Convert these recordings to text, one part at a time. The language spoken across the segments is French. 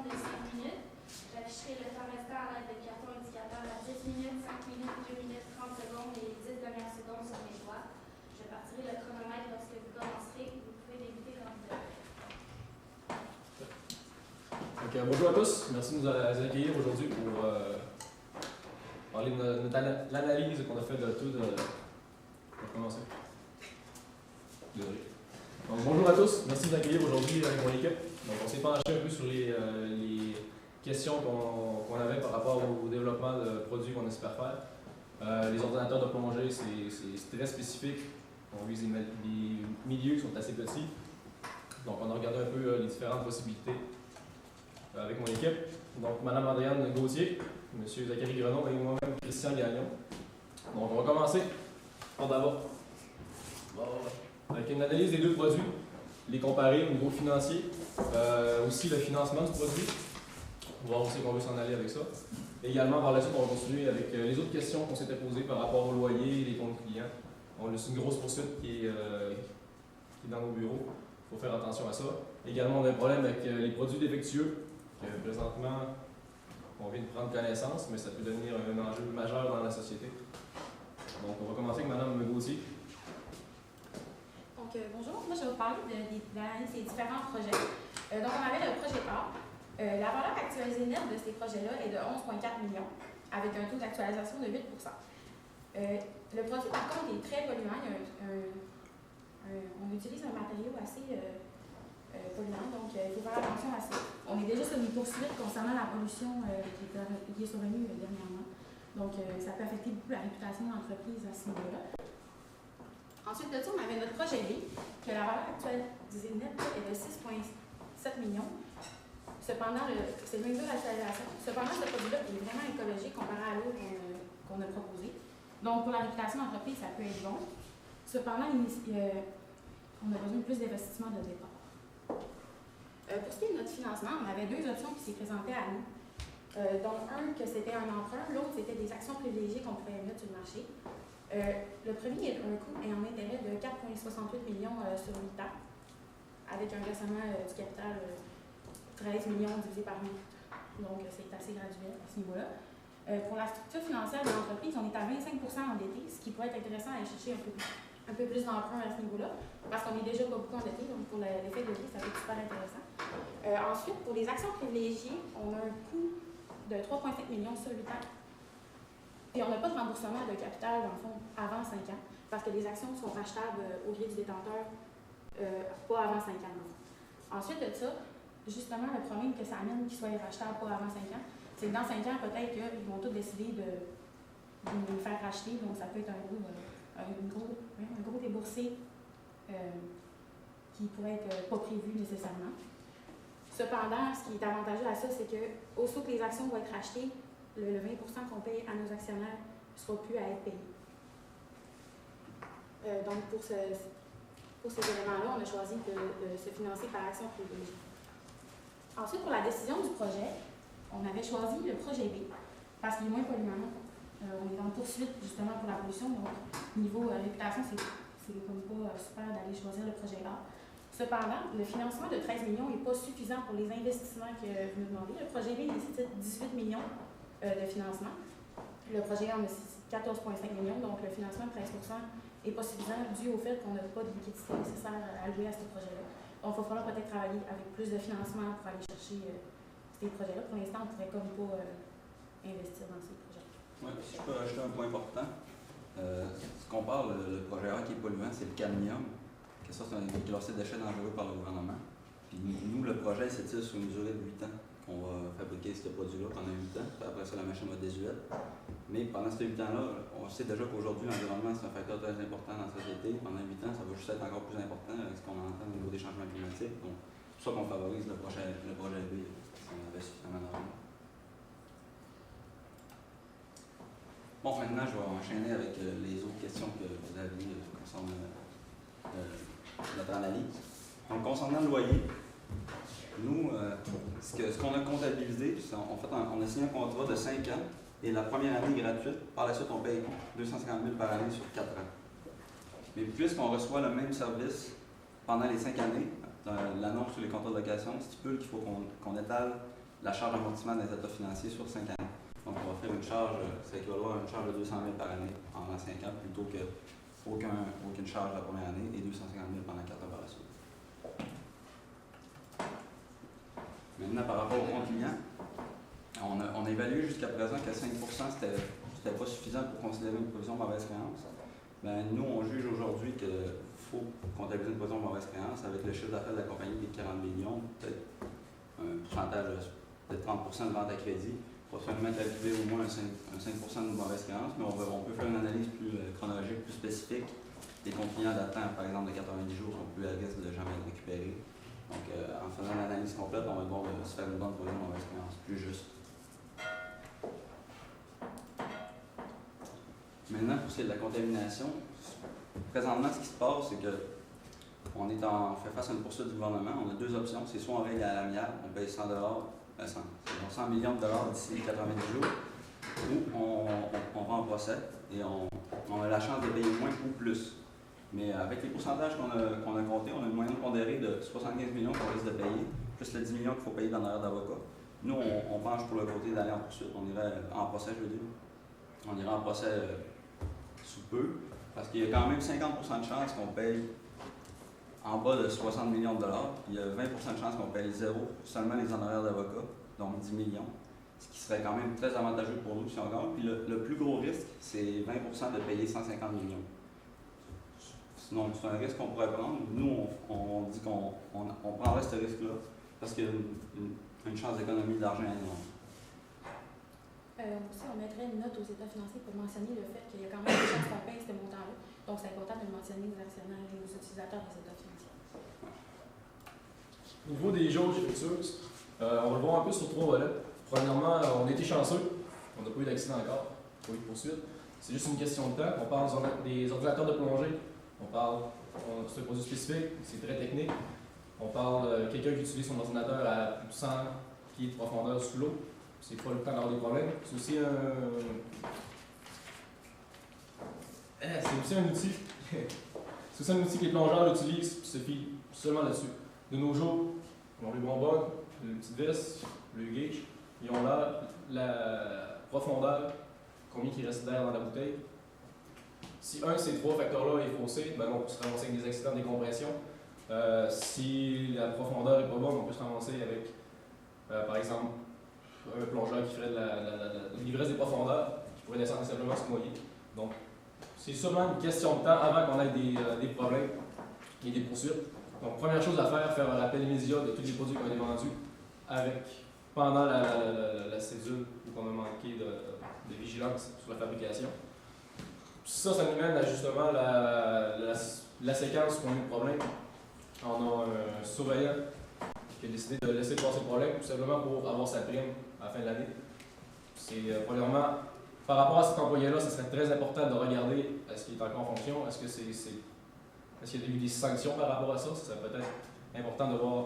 de 5 minutes. J'afficherai le temps restant à l'aide de carton indicateur à 10 minutes, 5 minutes, 2 minutes, 30 secondes et les 10 dernières secondes sur mes doigts. Je partirai le chronomètre lorsque vous commencerez. Vous pouvez débuter quand vous voulez. Bonjour à tous, merci de nous accueillir aujourd'hui pour parler de l'analyse qu'on a fait de tout. On va commencer. Désolé. Donc, bonjour à tous, merci de nous accueillir aujourd'hui avec mon équipe. Donc, on s'est penché un peu sur les questions qu'on avait par rapport au développement de produits qu'on espère faire. Les ordinateurs de plongée, c'est très spécifique. On vise des milieux qui sont assez petits. Donc, on a regardé un peu les différentes possibilités avec mon équipe. Donc, Mme Adrienne Gauthier, M. Zachary Grenon et moi-même, Christian Gagnon. Donc, on va commencer par d'abord avec une analyse des deux produits, les comparer au niveau financier, aussi le financement du produit, voir aussi qu'on veut s'en aller avec ça. Et également, par la suite, on va continuer avec les autres questions qu'on s'était posées par rapport au loyer et les comptes clients. C'est une grosse poursuite qui est dans nos bureaux. Il faut faire attention à ça. Également, on a un problème avec les produits défectueux, que présentement, on vient de prendre connaissance, mais ça peut devenir un enjeu majeur dans la société. Donc, on va commencer avec Mme Gauthier. Donc, bonjour, moi je vais vous parler de ces différents projets. Donc, on avait le projet A. La valeur actualisée nette de ces projets-là est de 11,4 millions, avec un taux d'actualisation de 8 Le produit, par contre, est très polluant. On utilise un matériau assez polluant, donc il faut faire attention à ça. On est déjà sur une poursuite concernant la pollution qui est survenue dernièrement. Donc, ça peut affecter beaucoup la réputation de l'entreprise à ce niveau-là. Ensuite de ça, on avait notre projet B, que la valeur actualisée nette est de 6,7 millions. Cependant, c'est le même taux d'actualisation. Cependant, ce produit-là est vraiment écologique comparé à l'autre qu'on a proposé. Donc, pour la réputation d'entreprise, ça peut être bon. Cependant, on a besoin de plus d'investissement de départ. Pour ce qui est de notre financement, on avait deux options qui s'est présentées à nous. Donc, un, que c'était un emprunt, l'autre, c'était des actions privilégiées qu'on pouvait mettre sur le marché. Le premier est un coût et un intérêt de 4,68 millions sur 8 ans, avec un versement du capital 13 millions divisé par 8. Donc, c'est assez graduel à ce niveau-là. Pour la structure financière de l'entreprise, on est à 25 endetté, ce qui pourrait être intéressant à aller chercher un peu plus d'emprunt à ce niveau-là, parce qu'on n'est déjà pas beaucoup endetté, donc pour l'effet de levier, ça peut être super intéressant. Ensuite, pour les actions privilégiées, on a un coût de 3,5 millions sur 8 ans. Et on n'a pas de remboursement de capital, dans le fond, avant 5 ans, parce que les actions sont rachetables au gré du détenteur, pas avant 5 ans. Ensuite de ça, justement, le problème que ça amène qu'ils soient rachetables pas avant 5 ans, c'est que dans 5 ans, peut-être qu'ils vont tous décider de les faire racheter, donc ça peut être un gros déboursé qui pourrait être pas prévu nécessairement. Cependant, ce qui est avantageux à ça, c'est que aussitôt que les actions vont être rachetées, le 20 qu'on paye à nos actionnaires ne sera plus à être payé. Donc, pour ces éléments-là, on a choisi de se financer par action privilégiée. Ensuite, pour la décision du projet, on avait choisi le projet B parce qu'il est moins polluant. On est en poursuite justement pour la pollution, donc niveau réputation, c'est comme pas super d'aller choisir le projet A. Cependant, le financement de 13 millions n'est pas suffisant pour les investissements que vous nous demandez. Le projet B nécessite 18 millions de financement. Le projet A nécessite 14,5 millions, donc le financement de 13% n'est pas suffisant dû au fait qu'on n'a pas de liquidité nécessaire à allouer à ce projet-là. Donc, il va falloir peut-être travailler avec plus de financement pour aller chercher ces projets-là. Pour l'instant, on ne pourrait comme pas investir dans ces projets. Oui, si je peux rajouter un point important. Ce qu'on parle, le projet A qui est polluant, c'est le cadmium, que ça, c'est un classé de déchets dangereux par le gouvernement. Puis nous, le projet s'étire sur une durée de 8 ans qu'on va fabriquer ce produit-là pendant 8 ans. Puis après ça, la machine va désuète. Mais pendant ces 8 ans-là, on sait déjà qu'aujourd'hui, l'environnement, c'est un facteur très important dans la société. Pendant 8 ans, ça va juste être encore plus important avec ce qu'on entend au niveau des changements climatiques. Donc, c'est pour ça qu'on favorise le projet B, si on avait suffisamment d'argent. Bon, maintenant, je vais enchaîner avec les autres questions que vous avez concernant notre analyse. Donc, concernant le loyer, nous, ce qu'on a comptabilisé, en fait, on a signé un contrat de 5 ans et la première année est gratuite. Par la suite, on paye 250 000 par année sur 4 ans. Mais puisqu'on reçoit le même service pendant les 5 années, l'annonce sur les contrats de location stipule qu'il faut qu'on étale la charge d'amortissement des états financiers sur 5 années. Donc, on va faire une charge, ça équivaut à une charge de 200 000 par année pendant 5 ans, plutôt qu'aucune charge la première année et 250 000 pendant 4 ans par la suite. Maintenant, par rapport au compte client, on a évalué jusqu'à présent que 5 c'était pas suffisant pour considérer une provision de mauvaise créance. Ben, nous, on juge aujourd'hui qu'il faut comptabiliser une provision de mauvaise créance avec le chiffre d'affaires de la compagnie qui est de 40 millions, peut-être un pourcentage de 30% de vente à crédit. Il faut seulement calculer au moins un 5% de mauvaise créance, mais on peut faire une analyse plus chronologique, plus spécifique. Les comptes clients d'attente, par exemple, de 90 jours sont plus à risque de jamais être récupérés. Donc, en faisant l'analyse complète, on va voir se faire une bonne provision de mauvaise créance, plus juste. Maintenant, pour ce qui est de la contamination, présentement, ce qui se passe, c'est que on fait face à une poursuite du gouvernement. On a deux options. C'est soit on règle à l'amiable, on paye 100 millions de dollars d'ici 90 jours, ou on va en procès et on a la chance de payer moins ou plus. Mais avec les pourcentages qu'on a comptés, on a une moyenne pondérée de 75 millions qu'on risque de payer, plus les 10 millions qu'il faut payer dans l'horaire d'avocat. Nous, on penche pour le côté d'aller en poursuite. On irait en procès, je veux dire. On irait en procès sous peu, parce qu'il y a quand même 50% de chances qu'on paye en bas de 60 millions de dollars, puis il y a 20% de chances qu'on paye zéro, seulement les honoraires d'avocat, donc 10 millions, ce qui serait quand même très avantageux pour nous si on gagne. Puis le plus gros risque, c'est 20% de payer 150 millions. Sinon, c'est un risque qu'on pourrait prendre. Nous, on dit qu'on prendrait ce risque-là, parce qu'il y a une chance d'économie d'argent énorme. Aussi, on mettrait une note aux états financiers pour mentionner le fait qu'il y a quand même des chances qu'on paye ce montant-là. Donc, c'est important de le mentionner aux actionnaires et aux utilisateurs des états financiers. Au niveau des jauges fructueuses, on va le voir un peu sur 3 volets. Premièrement, on a été chanceux. On n'a pas eu d'accident encore, pas eu de poursuite. C'est juste une question de temps. On parle des ordinateurs de plongée. C'est un produit spécifique, c'est très technique. On parle de quelqu'un qui utilise son ordinateur à plus de 100 pieds de profondeur sous l'eau. C'est pas le temps d'avoir des problèmes. C'est aussi un outil. C'est aussi un outil que les plongeurs utilisent, puis se fient seulement là-dessus. De nos jours, ils ont le bonbon, le petit vis, le gauge. Ils ont là la profondeur, combien il reste d'air dans la bouteille. Si un de ces 3 facteurs-là est faussé, ben on peut se ramasser avec des accidents de décompression. Si la profondeur n'est pas bonne, on peut se ramasser avec, par exemple, un plongeur qui ferait de l'ivresse des profondeurs, qui pourrait descendre simplement se noyer. Donc, c'est seulement une question de temps avant qu'on ait des problèmes et des poursuites. Donc, première chose à faire un rappel immédiat de tous les produits qui ont été vendus pendant la cédule où on a manqué de vigilance sur la fabrication. Ça nous mène à justement la séquence où on a eu le problème. On a un surveillant qui a décidé de laisser passer le problème, tout simplement pour avoir sa prime à la fin de l'année. C'est premièrement, par rapport à cet employé-là, ce serait très important de regarder est-ce qu'il est encore en fonction, est-ce qu'il y a eu des sanctions par rapport à ça. Ce serait peut-être important de voir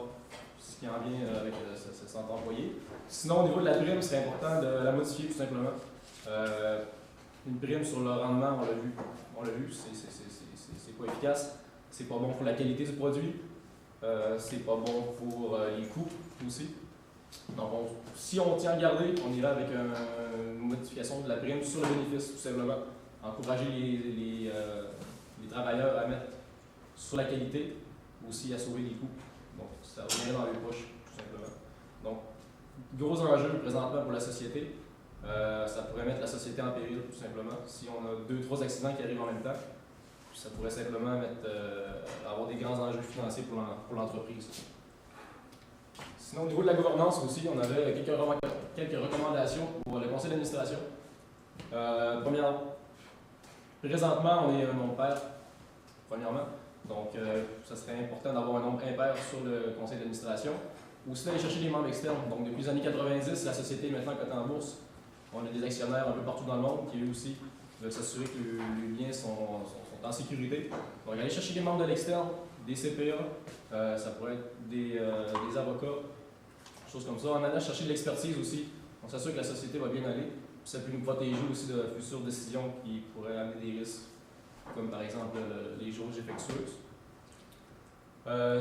ce qui en vient avec cet employé. Sinon, au niveau de la prime, c'est important de la modifier tout simplement. Une prime sur le rendement, on l'a vu, c'est pas efficace, c'est pas bon pour la qualité du produit, c'est pas bon pour les coûts aussi. Donc, si on tient à garder, on ira avec une modification de la prime sur le bénéfice, tout simplement. Encourager les travailleurs à mettre sur la qualité, aussi à sauver les coûts. Donc, ça revient dans les poches, tout simplement. Donc, gros enjeux présentement pour la société. Ça pourrait mettre la société en péril, tout simplement. Si on a 2-3 accidents qui arrivent en même temps, ça pourrait simplement avoir des grands enjeux financiers pour l'entreprise. Sinon, au niveau de la gouvernance aussi, on avait quelques recommandations pour le conseil d'administration. Premièrement, présentement, on est un nombre pair, premièrement. Donc, ça serait important d'avoir un nombre impair sur le conseil d'administration. Aussi d'aller chercher des membres externes. Donc, depuis les années 90, la société est maintenant cotée en bourse. On a des actionnaires un peu partout dans le monde qui, eux aussi, veulent s'assurer que les biens sont en sécurité. Donc, aller chercher des membres de l'externe, des CPA, ça pourrait être des avocats, choses comme ça. En allant chercher de l'expertise aussi, on s'assure que la société va bien aller. Ça peut nous protéger aussi de futures décisions qui pourraient amener des risques, comme par exemple les jauges infectieuses.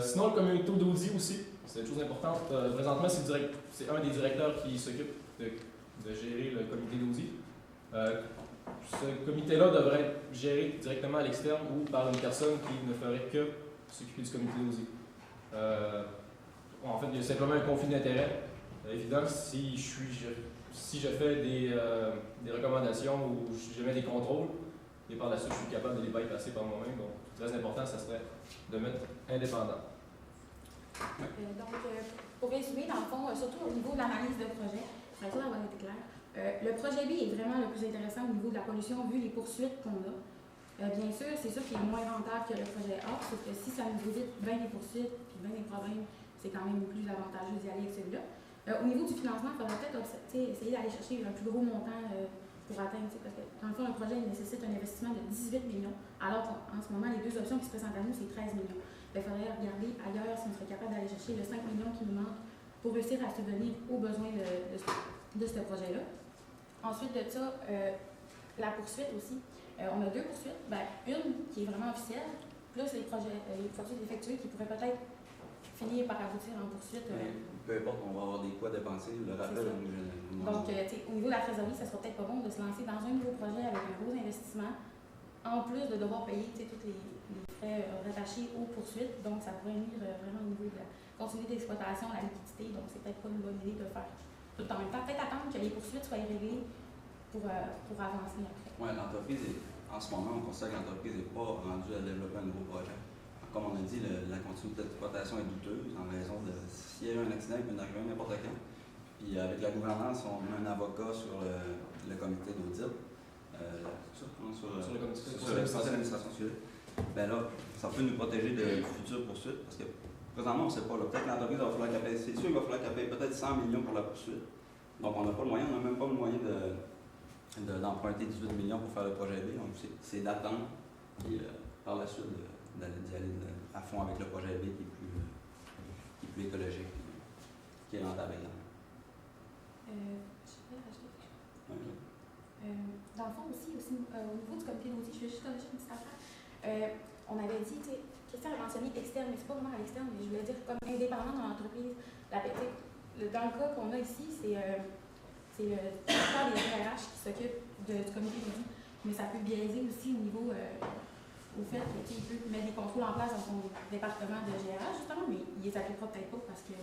Sinon, le communauté d'audit aussi, c'est une chose importante. Présentement, c'est le c'est un des directeurs qui s'occupe de gérer le comité d'audit. Ce comité-là devrait être géré directement à l'externe ou par une personne qui ne ferait que s'occuper du comité d'audit. En fait, il y a simplement un conflit d'intérêt évident si je fais des recommandations ou je mets des contrôles et par la suite je suis capable de les bypasser par moi-même. Donc, très important, ça serait de mettre indépendant. Pour résumer, dans le fond, surtout au niveau de l'analyse de projet, pour être sûr d'avoir été clair, le projet B est vraiment le plus intéressant au niveau de la pollution vu les poursuites qu'on a. Bien sûr, c'est sûr qu'il est moins rentable que le projet A, sauf que si ça nous évite 20 des poursuites et 20 des problèmes, c'est quand même plus avantageux d'y aller avec celui-là. Au niveau du financement, il faudrait peut-être essayer d'aller chercher un plus gros montant pour atteindre, parce que dans le fond, le projet nécessite un investissement de 18 millions, alors qu'en ce moment, les deux options qui se présentent à nous, c'est 13 millions. Il faudrait regarder ailleurs si on serait capable d'aller chercher le 5 millions qui nous manque pour réussir à subvenir aux besoins de ce projet-là. Ensuite de ça, la poursuite aussi. On a deux poursuites. Une qui est vraiment officielle, plus les poursuites effectuées qui pourraient peut-être finir par aboutir en poursuite. Peu importe, on va avoir des quoi dépenser, le rappel. Donc, au niveau de la trésorerie, ça serait peut-être pas bon de se lancer dans un nouveau projet avec un gros investissement, en plus de devoir payer tous les frais rattachés aux poursuites. Donc, ça pourrait nuire vraiment au niveau de la continuité d'exploitation, la liquidité. Donc, c'est peut-être pas une bonne idée de faire tout en même temps. Peut-être attendre que les poursuites soient réglées pour avancer après. Oui, l'entreprise, en ce moment, on constate que l'entreprise n'est pas rendue à développer un nouveau projet. Comme on a dit, la continuité d'exploitation est douteuse en raison de s'il y a eu un accident, il peut en arriver n'importe quand. Puis avec la gouvernance, on met un avocat sur le comité d'audit. Sur le conseil d'administration civile. Ben là, ça peut nous protéger de futures poursuites parce que présentement, on ne sait pas. Peut-être que l'entreprise va falloir qu'elle paye. C'est sûr qu'il va falloir qu'elle paye peut-être 100 millions pour la poursuite. Donc on n'a pas le moyen, on n'a même pas le moyen d'emprunter 18 millions pour faire le projet B. Donc c'est d'attendre et par la suite d'y aller à fond avec le projet B qui est plus écologique, qui est rentable également. Je vais rajouter quelque chose. Dans le fond aussi au niveau du comité d'audit, je vais juste corriger une petite affaire. On avait dit, Christian a mentionné externe, mais c'est pas vraiment à l'externe, mais je voulais dire comme indépendant dans l'entreprise. Dans le cas qu'on a ici, c'est le directeur des RH qui s'occupe du comité d'audit, mais ça peut biaiser aussi au niveau au fait qu'il peut mettre des contrôles en place dans son département de GRH, justement, mais il les appliquera peut-être pas parce que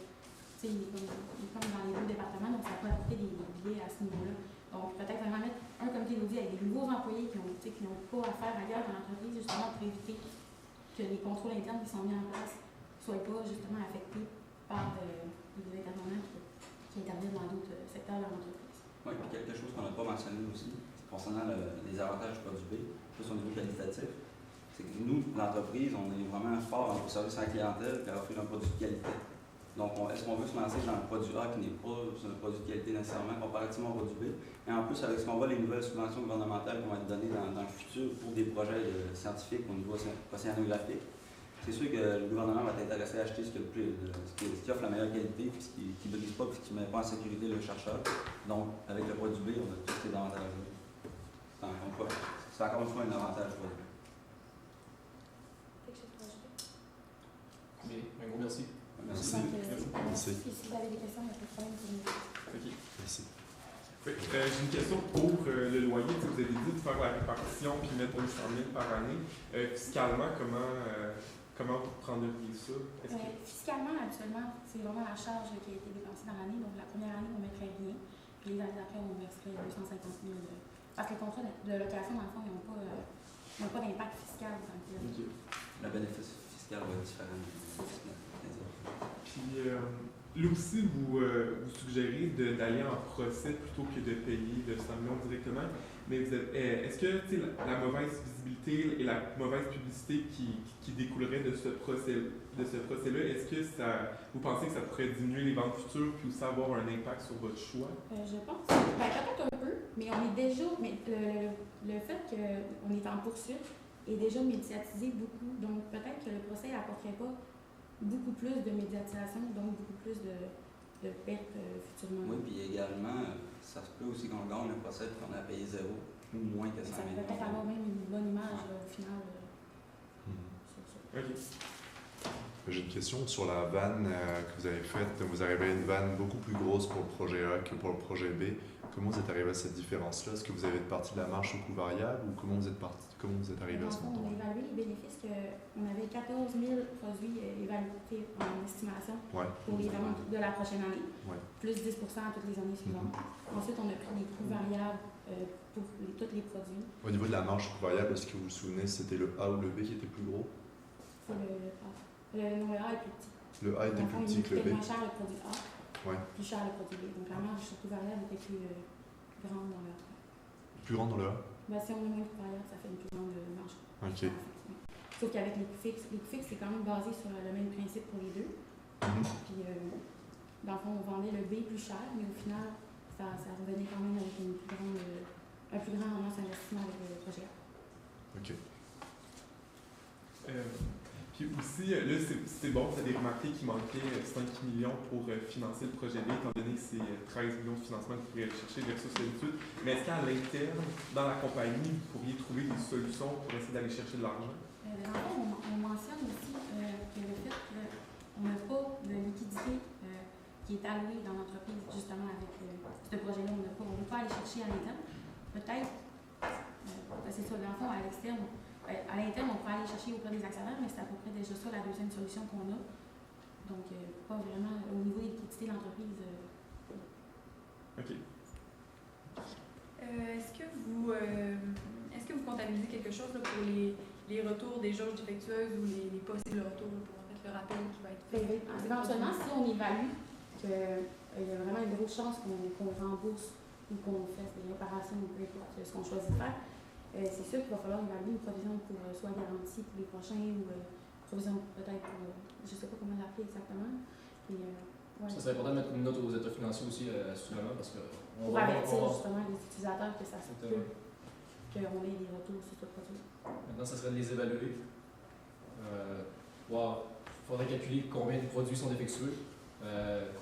il est comme dans les deux départements, donc ça peut apporter des biais à ce niveau-là. Donc peut-être vraiment mettre un comité d'audit avec des nouveaux employés qui n'ont pas à faire ailleurs dans l'entreprise, justement pour éviter que les contrôles internes qui sont mis en place ne soient pas justement affectés par des intervenants qui interviennent dans d'autres secteurs de l'entreprise. Oui, puis quelque chose qu'on n'a pas mentionné aussi, concernant les avantages du produit B, plus au niveau qualitatif, c'est que nous, l'entreprise, on est vraiment fort au service à la clientèle et à offrir un produit de qualité. Donc, est-ce qu'on veut se lancer dans un produit A qui n'est pas un produit de qualité nécessairement comparativement au produit B? Et en plus, avec ce qu'on voit, les nouvelles subventions gouvernementales qui vont être données dans le futur pour des projets scientifiques au niveau océanographique, c'est sûr que le gouvernement va être intéressé à acheter ce qui offre la meilleure qualité, puis ce qui ne brise pas, puis ce qui ne met pas en sécurité le chercheur. Donc, avec le produit B, on a tous ces avantages-là. C'est encore une fois un avantage pour nous. Quelque chose pour ajouter? Bien, un gros merci. Merci. Merci. Si vous avez des questions, il n'y a pas de problème pour nous. OK. Merci. Oui, j'ai une question pour le loyer. Vous avez dit de faire la répartition puis mettre 100 000 par année. Fiscalement, comment vous prendriez ça? Fiscalement, habituellement, c'est vraiment la charge qui a été dépensée dans l'année. Donc, la première année, on mettrait rien. Puis les années d'après, on verserait 250 000. Parce que les contrats de location, dans le fond, ils n'ont pas d'impact fiscal. Okay. Le bénéfice fiscal va être différent. Puis là aussi, vous suggérez d'aller en procès plutôt que de payer le 100 millions directement. Mais est-ce que la mauvaise visibilité et la mauvaise publicité qui découlerait de ce procès-là, est-ce que vous pensez que ça pourrait diminuer les ventes futures puis aussi avoir un impact sur votre choix? Je pense. Peut-être un peu, mais on est déjà. Mais le fait qu'on est en poursuite est déjà médiatisé beaucoup. Donc peut-être que le procès n'apporterait pas beaucoup plus de médiatisation, donc beaucoup plus de pertes futurement. Oui, puis également, ça se peut aussi qu'on gagne le procès et qu'on a payé zéro ou moins que 100 ça 000. peut peut-être avoir même une bonne image au final. Sur ça. OK. J'ai une question sur la vanne que vous avez faite. Vous arrivez à une vanne beaucoup plus grosse pour le projet A que pour le projet B. Comment vous êtes arrivé à cette différence-là? Est-ce que vous avez parti de la marge au coût variable ou comment vous êtes arrivé à ce montant? On a évalué les bénéfices qu'on avait 14 000 produits évalués en estimation pour les ventes de la prochaine année, plus 10 à toutes les années suivantes. Ensuite, on a pris les coûts variables pour tous les produits. Au niveau de la marge coût variable, est-ce que vous vous souvenez, c'était le A ou le B qui était plus gros? C'est le A. Le A est plus petit. Le A était plus petit que le B. Il était moins cher le produit A, plus cher le produit B. Donc la marge sur coût variable était plus grande dans le A. Plus grande dans le A? Ben, si on a moins de coût variable, ça fait une plus grande marge. OK. Sauf qu'avec les coûts fixes, c'est quand même basé sur le même principe pour les deux. Puis, dans le fond, on vendait le B plus cher, mais au final, ça revenait quand même avec un plus grand rendement d'investissement avec le projet A. OK. Puis aussi, là, c'est bon, vous avez remarqué qu'il manquait 5 millions pour financer le projet B, étant donné que c'est 13 millions de financement que vous pourriez aller chercher versus l'habitude. Mais est-ce qu'à l'interne, dans la compagnie, vous pourriez trouver des solutions pour essayer d'aller chercher de l'argent? On mentionne aussi que le fait qu'on n'a pas de liquidité qui est allouée dans l'entreprise, justement, avec ce projet-là, on ne peut pas aller chercher à l'interne. Peut-être, c'est ça, dans le fond, à l'externe, à l'interne, on pourrait aller chercher auprès des actionnaires, mais c'est à peu près déjà ça la deuxième solution qu'on a. Donc, pas vraiment au niveau de liquidité de l'entreprise. OK. Est-ce que vous comptabilisez quelque chose là, pour les retours des jauges défectueuses ou les possibles retours là, pour en fait, le rappel qui va être fait? Éventuellement, si on évalue qu'il y a vraiment une grosse chance qu'on rembourse ou qu'on fasse des réparations ou peu importe ce qu'on choisit de faire, c'est sûr qu'il va falloir évaluer une provision pour soit garantie pour les prochains ou provision peut-être pour, je ne sais pas comment l'appeler exactement. Ça serait important de mettre une note aux états financiers aussi, assurément, parce que pour avertir justement les utilisateurs que ça se peut qu'on ait des retours sur ce produit. Maintenant, ça serait de les évaluer. Il faudrait calculer combien de produits sont défectueux,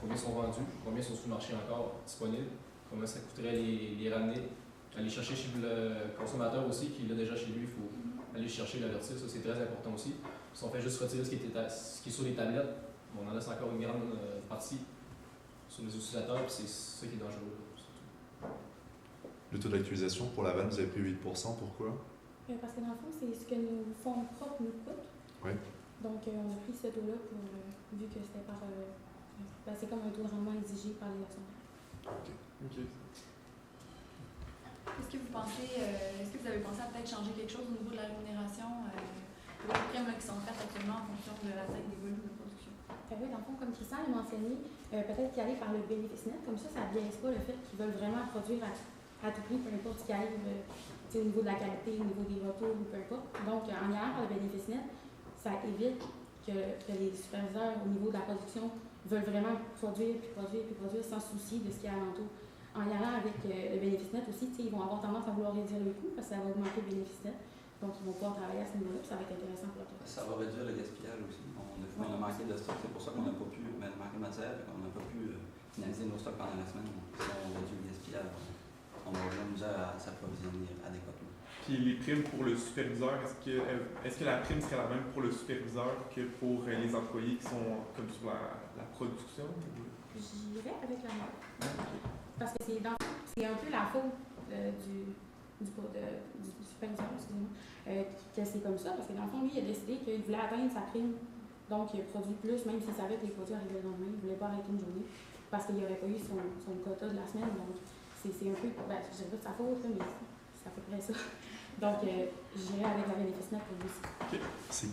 combien sont vendus, combien sont sur le marché encore disponibles, combien ça coûterait les ramener. Aller chercher chez le consommateur aussi, qui l'a déjà chez lui, il faut aller chercher, l'avertir, ça c'est très important aussi. Si on fait juste retirer ce qui est sur les tablettes, on en laisse encore une grande partie sur les utilisateurs, puis c'est ça qui est dangereux. Le taux d'actualisation pour la vanne, vous avez pris 8%, pourquoi? Parce que dans le fond, c'est ce que nos fonds propres nous coûtent. Oui. Donc, on a pris ce taux-là vu que c'était c'est comme un taux de rendement exigé par les actionnaires. OK. Est-ce que vous avez pensé à peut-être changer quelque chose au niveau de la rémunération pour les primes qui sont faites actuellement en fonction de la taille des volumes de production? Oui, dans le fond, comme Christian l'a mentionné, peut-être qu'y aller par le bénéfice net, comme ça biaise pas le fait qu'ils veulent vraiment produire à tout prix, peu importe ce qui arrive au niveau de la qualité, au niveau des retours ou peu importe. Donc, en y allant par le bénéfice net, ça évite que les superviseurs au niveau de la production veulent vraiment produire sans souci de ce qu'il y a alentour. En y allant avec le bénéfice net aussi, ils vont avoir tendance à vouloir réduire les coûts parce que ça va augmenter le bénéfice net. Donc, ils vont pouvoir travailler à ce niveau-là, ça va être intéressant pour leur Ça va réduire le gaspillage aussi. On a manqué de stock, c'est pour ça qu'on n'a pas pu manquer de matière, on n'a pas pu finaliser nos stocks pendant la semaine. Si on réduit le gaspillage, on va vraiment nous à s'approvisionner adéquatement. Puis les primes pour le superviseur, est-ce que la prime serait la même pour le superviseur que pour les employés qui sont comme sur la production? J'irais avec la même. Parce que c'est un peu la faute du superviseur, excusez-moi, que c'est comme ça, parce que dans le fond, lui, il a décidé qu'il voulait atteindre sa prime, donc il a produit plus, même s'il savait que les produits arrivaient le lendemain, il ne voulait pas arrêter une journée, parce qu'il n'aurait pas eu son quota de la semaine, donc c'est un peu, je ne dirais pas de sa faute, mais c'est à peu près ça. Donc, j'irais avec la bénéfice net pour lui aussi. OK, merci.